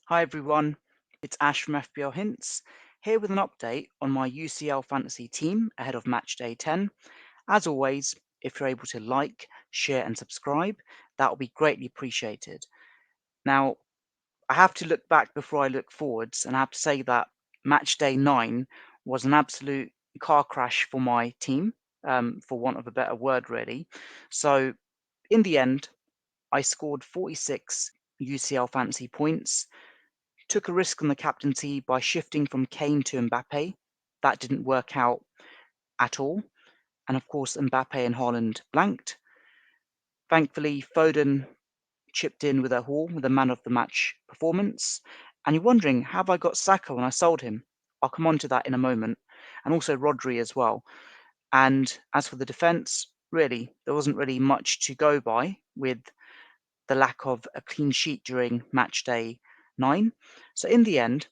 Hi everyone, it's Ash from FPL Hints, here with an update on my UCL Fantasy team ahead of match day 10. As always, if you're able to like, share and subscribe, that will be greatly appreciated. Now, I have to look back before I look forwards, and I have to say that match day 9 was an absolute car crash for my team, for want of a better word really. So in the end, I scored 46 UCL Fantasy points. Took a risk on the captaincy by shifting from Kane to Mbappe. That didn't work out at all. And of course, Mbappe and Haaland blanked. Thankfully, Foden chipped in with a haul with a man of the match performance. And you're wondering, have I got Saka when I sold him? I'll come on to that in a moment. And also Rodri as well. And as for the defence, really, there wasn't really much to go by with the lack of a clean sheet during match day 9. So in the end,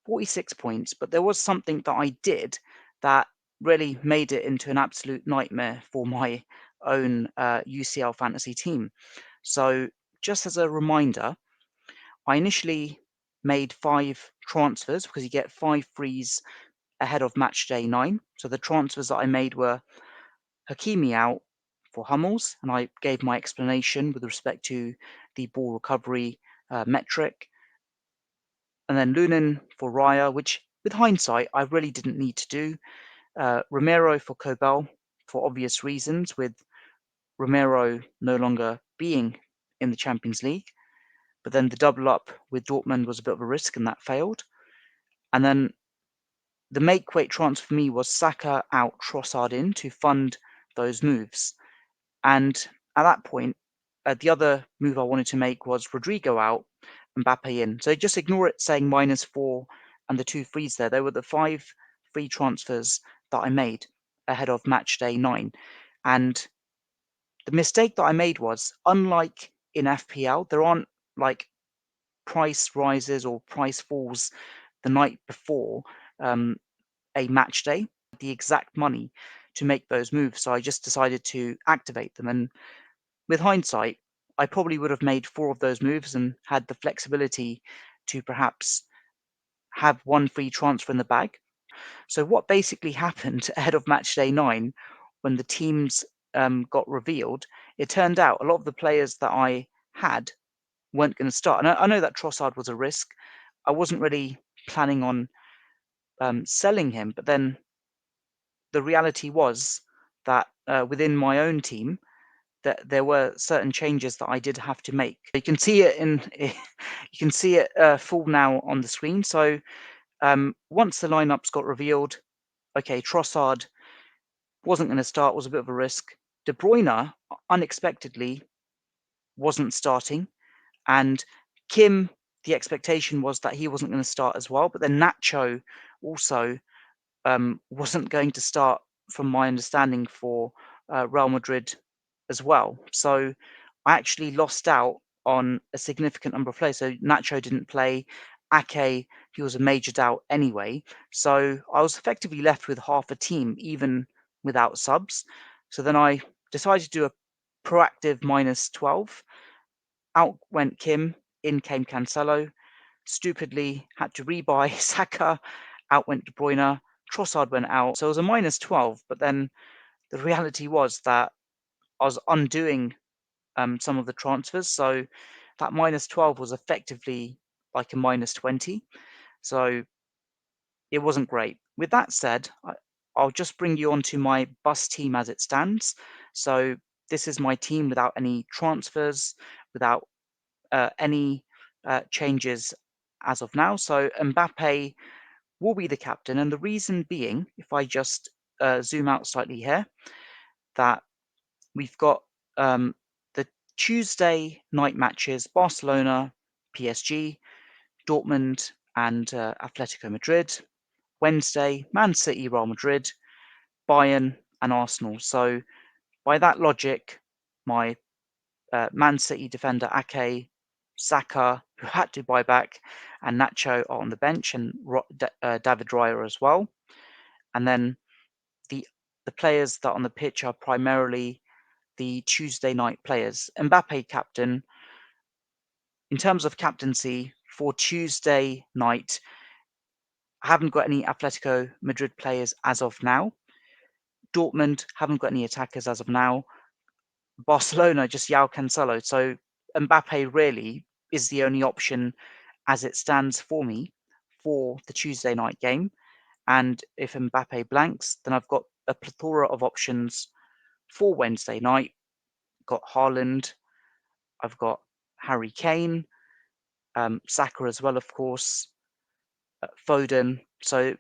46 points, but there was something that I did that really made it into an absolute nightmare for my own UCL fantasy team. So, just as a reminder, I initially made 5 transfers because you get 5 frees ahead of match day 9. So, the transfers that I made were Hakimi out for Hummels, and I gave my explanation with respect to the ball recovery metric. And then Lunin for Raya, which with hindsight, I really didn't need to do. Romero for Kobel for obvious reasons, with Romero no longer being in the Champions League. But then the double up with Dortmund was a bit of a risk and that failed. And then the make weight transfer for me was Saka out, Trossard in to fund those moves. And at that point, the other move I wanted to make was Rodrigo out, Mbappe in. So just ignore it saying -4 and the 2 frees there. They were the 5 free transfers that I made ahead of match day 9. And the mistake that I made was, unlike in FPL, there aren't like price rises or price falls the night before a match day, the exact money to make those moves. So I just decided to activate them. And with hindsight, I probably would have made 4 of those moves and had the flexibility to perhaps have 1 free transfer in the bag. So what basically happened ahead of match day 9 when the teams got revealed, it turned out a lot of the players that I had weren't going to start. And I know that Trossard was a risk. I wasn't really planning on selling him, but then the reality was that within my own team, that there were certain changes that I did have to make. You can see it full now on the screen. So once the lineups got revealed, okay, Trossard wasn't going to start, was a bit of a risk. De Bruyne unexpectedly wasn't starting, and Kim, the expectation was that he wasn't going to start as well. But then Nacho also wasn't going to start, from my understanding, for Real Madrid as well. So I actually lost out on a significant number of players. So Nacho didn't play. Ake, he was a major doubt anyway. So I was effectively left with half a team, even without subs. So then I decided to do a proactive -12. Out went Kim, in came Cancelo. Stupidly had to rebuy Saka. Out went De Bruyne. Trossard went out. So it was a -12. But then the reality was that I was undoing some of the transfers. So that -12 was effectively like a -20. So it wasn't great. With that said, I'll just bring you onto my bus team as it stands. So this is my team without any transfers, without any changes as of now. So Mbappe will be the captain. And the reason being, if I just zoom out slightly here, that we've got the Tuesday night matches: Barcelona, PSG, Dortmund, and Atletico Madrid. Wednesday, Man City, Real Madrid, Bayern, and Arsenal. So by that logic, my Man City defender Ake, Saka, who had to buy back, and Nacho are on the bench, and David Raya as well. And then the players that are on the pitch are primarily the Tuesday night players. Mbappe captain. In terms of captaincy, for Tuesday night, I haven't got any Atletico Madrid players as of now. Dortmund haven't got any attackers as of now. Barcelona, just João Cancelo. So Mbappe really is the only option as it stands for me for the Tuesday night game. And if Mbappe blanks, then I've got a plethora of options for Wednesday night. Got Haaland, I've got Harry Kane, Saka as well, of course, Foden. So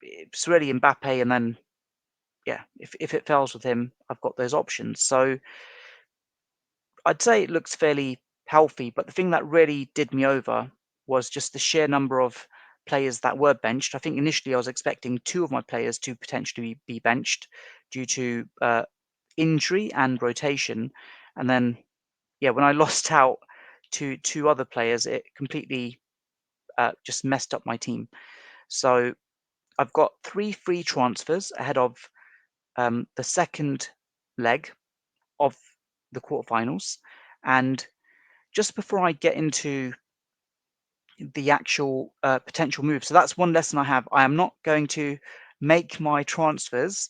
it's really Mbappe, and then yeah, if it fails with him, I've got those options. So I'd say it looks fairly healthy, but the thing that really did me over was just the sheer number of players that were benched. I think initially I was expecting two of my players to potentially be benched due to injury and rotation, and then yeah, when I lost out to two other players, it completely just messed up my team. So I've got 3 free transfers ahead of the second leg of the quarterfinals. And just before I get into the actual potential move, so that's one lesson I have. I am not going to make my transfers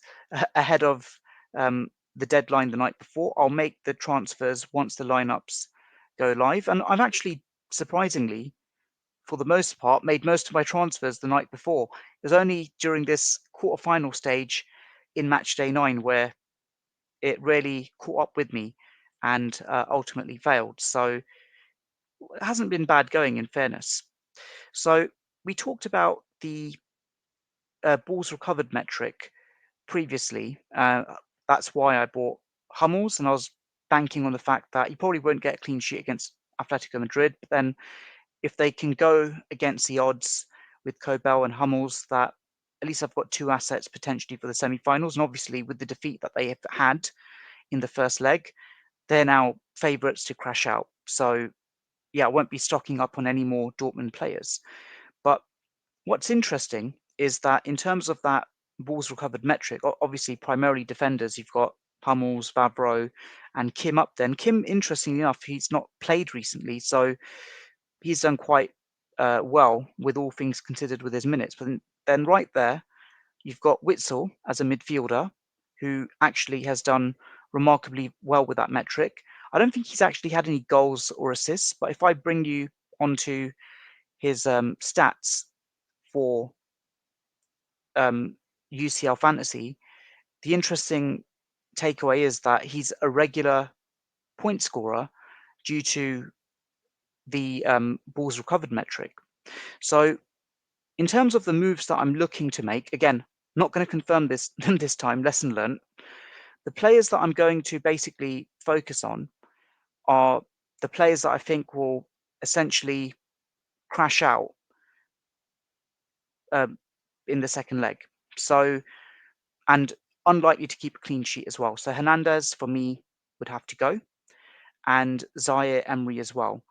ahead of the deadline the night before. I'll make the transfers once the lineups go live. And I've actually, surprisingly, for the most part, made most of my transfers the night before. It was only during this quarterfinal stage in match day 9 where it really caught up with me and ultimately failed. So it hasn't been bad going, in fairness. So we talked about the balls recovered metric previously. That's why I bought Hummels, and I was banking on the fact that he probably won't get a clean sheet against Atletico Madrid. But then if they can go against the odds with Kobel and Hummels, that at least I've got two assets potentially for the semi-finals. And obviously with the defeat that they have had in the first leg, they're now favourites to crash out. So yeah, I won't be stocking up on any more Dortmund players. But what's interesting is that in terms of that balls recovered metric, obviously primarily defenders, you've got Hummels, Vavro, and Kim up there. And Kim, interestingly enough, he's not played recently, so he's done quite well with all things considered with his minutes. But then right there, you've got Witzel as a midfielder who actually has done remarkably well with that metric. I don't think he's actually had any goals or assists, but if I bring you onto his stats for UCL Fantasy, the interesting takeaway is that he's a regular point scorer due to the balls recovered metric. So in terms of the moves that I'm looking to make, again, not going to confirm this this time, lesson learned. The players that I'm going to basically focus on are the players that I think will essentially crash out um, in the second leg. So, and unlikely to keep a clean sheet as well. So Hernandez for me would have to go, and Zaire Emery as well.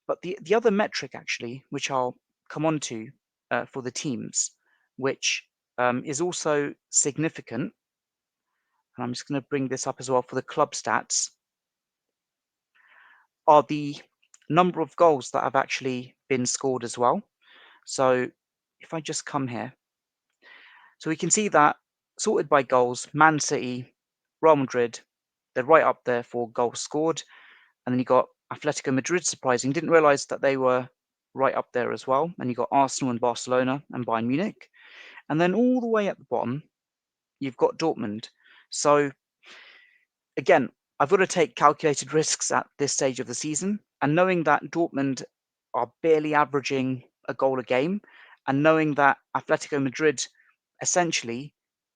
But the other metric actually, which I'll come on to for the teams, which is also significant, and I'm just going to bring this up as well for the club stats, are the number of goals that have actually been scored as well. So if I just come here, so we can see that sorted by goals, Man City, Real Madrid, they're right up there for goals scored. And then you got Atletico Madrid, surprising. Didn't realize that they were right up there as well. And you got Arsenal and Barcelona and Bayern Munich. And then all the way at the bottom, you've got Dortmund. So again, I've got to take calculated risks at this stage of the season. And knowing that Dortmund are barely averaging a goal a game, and knowing that Atletico Madrid essentially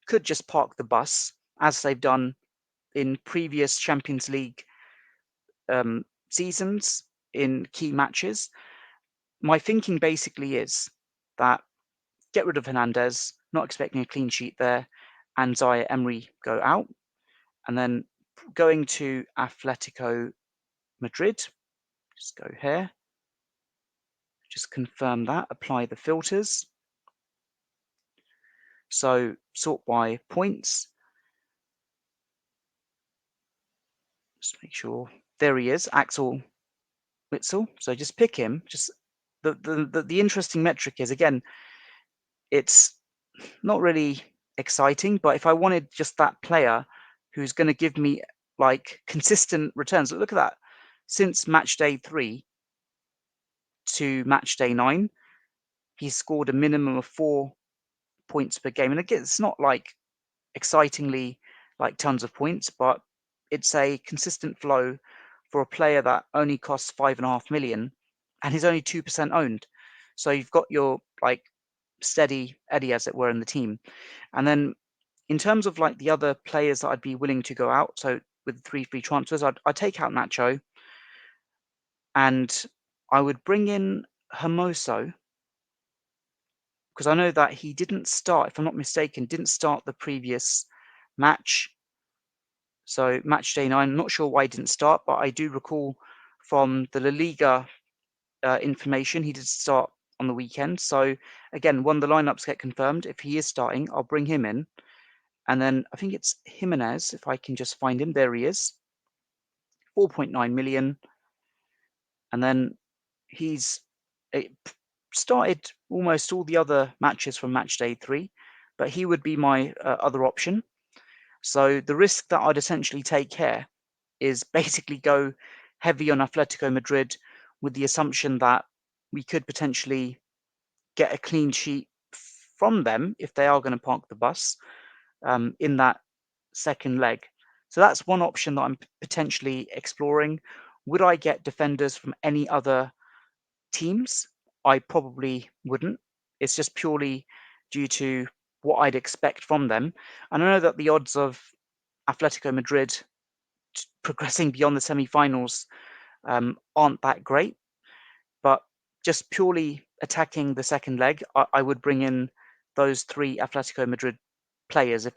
could just park the bus, as they've done in previous Champions League seasons in key matches, my thinking basically is that get rid of Hernandez, not expecting a clean sheet there, and Zaire Emery go out. And then going to Atletico Madrid, just go here, just confirm that, apply the filters. So sort by points. Just make sure. There he is, Axel Witzel. So just pick him, just the interesting metric is, again, it's not really exciting, but if I wanted just that player who's going to give me like consistent returns, look at that. Since match day 3 to match day 9, he's scored a minimum of 4 points per game. And again, it's not like excitingly like tons of points, but it's a consistent flow for a player that only costs 5.5 million and he's only 2% owned. So you've got your like steady Eddie, as it were, in the team. And then in terms of like the other players that I'd be willing to go out, so with 3 free transfers, I'd take out Nacho and I would bring in Hermoso, because I know that he didn't start, if I'm not mistaken, didn't start the previous match. So match day 9, I'm not sure why he didn't start, but I do recall from the La Liga information he did start on the weekend. So again, when the lineups get confirmed, if he is starting, I'll bring him in. And then I think it's Jimenez, if I can just find him. There he is, 4.9 million. And then he's started almost all the other matches from match day 3, but he would be my other option. So the risk that I'd essentially take here is basically go heavy on Atletico Madrid with the assumption that we could potentially get a clean sheet from them if they are going to park the bus in that second leg. So that's one option that I'm potentially exploring. Would I get defenders from any other teams? I probably wouldn't. It's just purely due to what I'd expect from them. And I know that the odds of Atletico Madrid progressing beyond the semi-finals aren't that great, but just purely attacking the second leg, I would bring in those 3 Atletico Madrid players if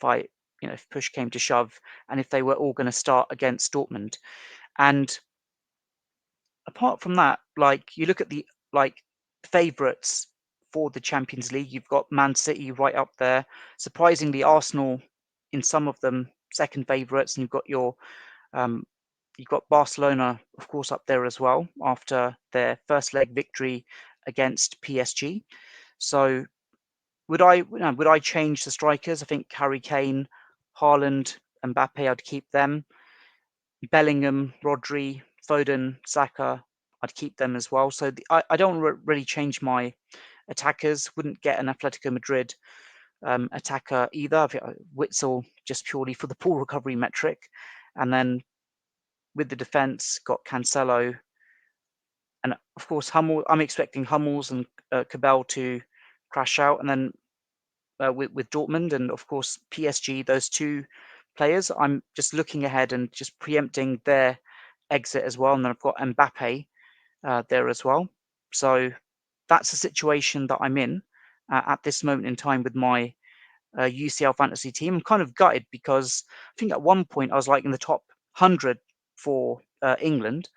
push came to shove, and if they were all going to start against Dortmund. And apart from that, like you look at the like favourites for the Champions League, you've got Man City right up there. Surprisingly, Arsenal in some of them second favourites, and you've got Barcelona, of course, up there as well after their first leg victory against PSG. So would I change the strikers? I think Harry Kane, Haaland, Mbappe, I'd keep them. Bellingham, Rodri, Foden, Saka, I'd keep them as well. So I don't really change my attackers. Wouldn't get an Atletico Madrid attacker either. Witzel just purely for the ball recovery metric, and then with the defense got Cancelo, and of course Hummel. I'm expecting Hummels and Cabell to crash out, and then with Dortmund and of course PSG, those 2 players, I'm just looking ahead and just preempting their exit as well. And then I've got Mbappe there as well. So that's the situation that I'm in at this moment in time with my UCL Fantasy team. I'm kind of gutted because I think at one point I was like in the top 100 for England,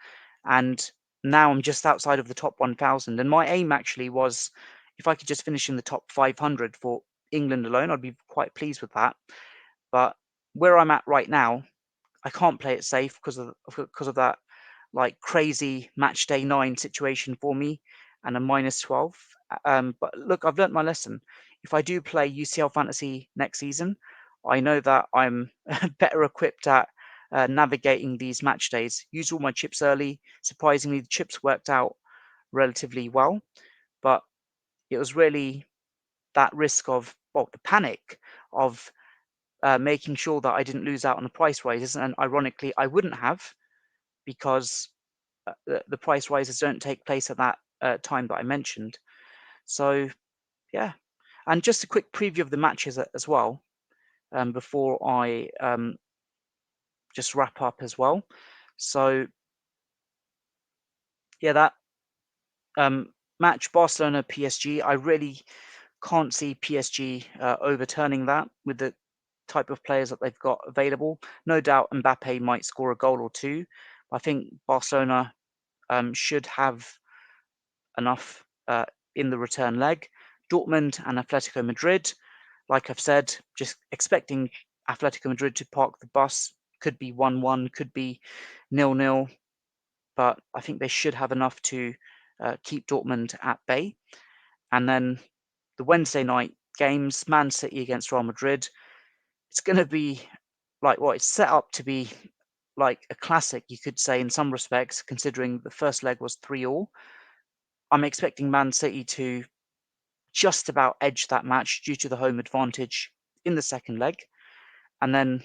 and now I'm just outside of the top 1,000. And my aim actually was if I could just finish in the top 500 for England alone, I'd be quite pleased with that. But where I'm at right now, I can't play it safe because of that like crazy match day 9 situation for me and a -12. But look, I've learnt my lesson. If I do play UCL Fantasy next season, I know that I'm better equipped at navigating these match days. Use all my chips early. Surprisingly, the chips worked out relatively well, but it was really that risk of, well, the panic of making sure that I didn't lose out on the price rises. And ironically, I wouldn't have, because the price rises don't take place at that time that I mentioned. So, yeah. And just a quick preview of the matches as well, before I just wrap up as well. So, yeah, that match Barcelona PSG, I really can't see PSG overturning that with the type of players that they've got available. No doubt Mbappe might score a goal or 2. I think Barcelona should have enough in the return leg. Dortmund and Atletico Madrid, like I've said, just expecting Atletico Madrid to park the bus. Could be 1-1, could be 0-0, but I think they should have enough to keep Dortmund at bay. And then the Wednesday night games, Man City against Real Madrid. It's going to be it's set up to be like a classic, you could say, in some respects, considering the first leg was 3-3. I'm expecting Man City to just about edge that match due to the home advantage in the second leg. And then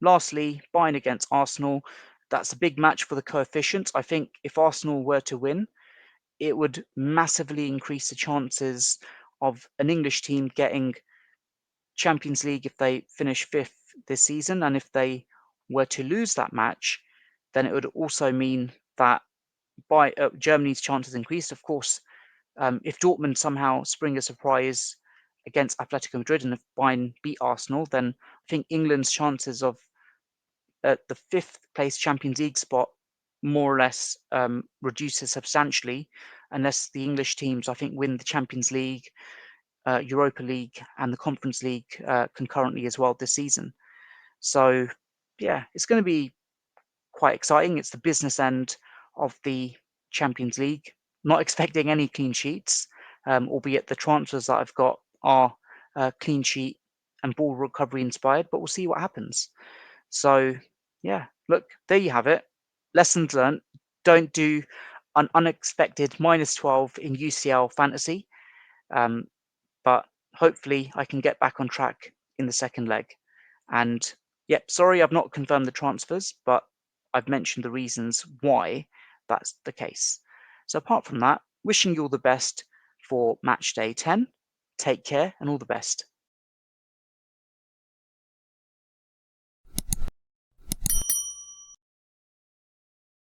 lastly, Bayern against Arsenal. That's a big match for the coefficients. I think if Arsenal were to win, it would massively increase the chances of an English team getting Champions League if they finish fifth this season. And if they were to lose that match, then it would also mean that Germany's chances increased. Of course, if Dortmund somehow spring a surprise against Atletico Madrid and if Bayern beat Arsenal, then I think England's chances of the fifth place Champions League spot more or less reduces substantially, unless the English teams, I think, win the Champions League, Europa League, and the Conference League concurrently as well this season. So, yeah, it's going to be quite exciting. It's the business end of the Champions League. Not expecting any clean sheets, albeit the transfers that I've got are clean sheet and ball recovery inspired, but we'll see what happens. So, yeah, look, there you have it. Lessons learned. Don't do an unexpected -12 in UCL Fantasy, but hopefully I can get back on track in the second leg. And yep, sorry I've not confirmed the transfers, but I've mentioned the reasons why that's the case. So apart from that, wishing you all the best for match day 10. Take care and all the best.